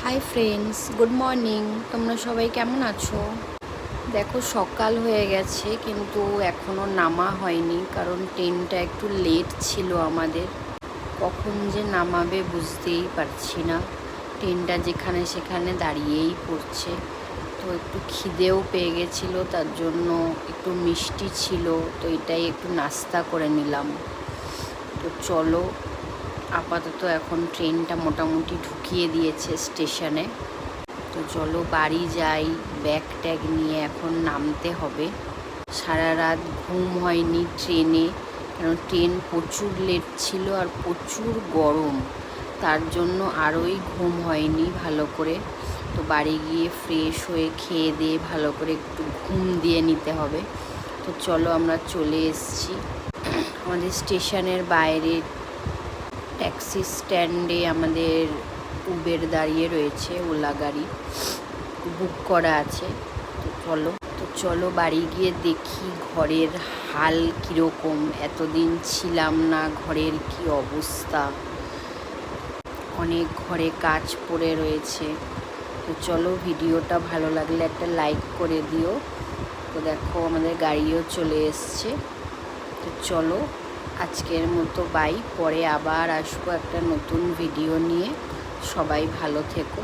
Hi friends, good morning. তোমরা সবাই কেমন আছো? দেখো, সকাল হয়ে গেছে কিন্তু এখনও নামা হয়নি, কারণ ট্রেনটা একটু লেট ছিল আমাদের। কখন যে নামাবে বুঝতেই পারছি না। ট্রেনটা যেখানে সেখানে দাঁড়িয়েই পড়ছে। তো একটু খিদেও পেয়ে গেছিলো, তার জন্য একটু মিষ্টি ছিল, তো এটাই একটু নাস্তা করে নিলাম। তো চলো, আপাতত এখন ট্রেনটা মোটামুটি ঢুকিয়ে দিয়েছে স্টেশনে। তো চলো বাড়ি যাই, ব্যাগ ট্যাগ নিয়ে এখন নামতে হবে। সারা রাত ঘুম হয়নি ট্রেনে, কারণ ট্রেন প্রচুর লেট ছিল আর প্রচুর গরম, তার জন্য আরোই ঘুম হয়নি ভালো করে। তো বাড়ি গিয়ে ফ্রেশ হয়ে খেয়ে দিয়ে ভালো করে একটু ঘুম দিয়ে নিতে হবে। তো চলো, আমরা চলে এসেছি আমাদের স্টেশনের বাইরে। ট্যাক্সি স্ট্যান্ডে আমাদের উবের দাঁড়িয়ে রয়েছে, ওলা গাড়ি বুক করা আছে। তো চলো বাড়ি গিয়ে দেখি ঘরের হাল কীরকম। এতদিন ছিলাম না, ঘরের কি অবস্থা, অনেক ঘরে কাজ পড়ে রয়েছে। তো চলো, ভিডিওটা ভালো লাগলে একটা লাইক করে দিও। তো দেখো আমাদের গাড়িও চলে এসছে। তো চলো, আজকের মতো বাই, পরে আবার আসবো একটা নতুন ভিডিও নিয়ে। সবাই ভালো থেকো।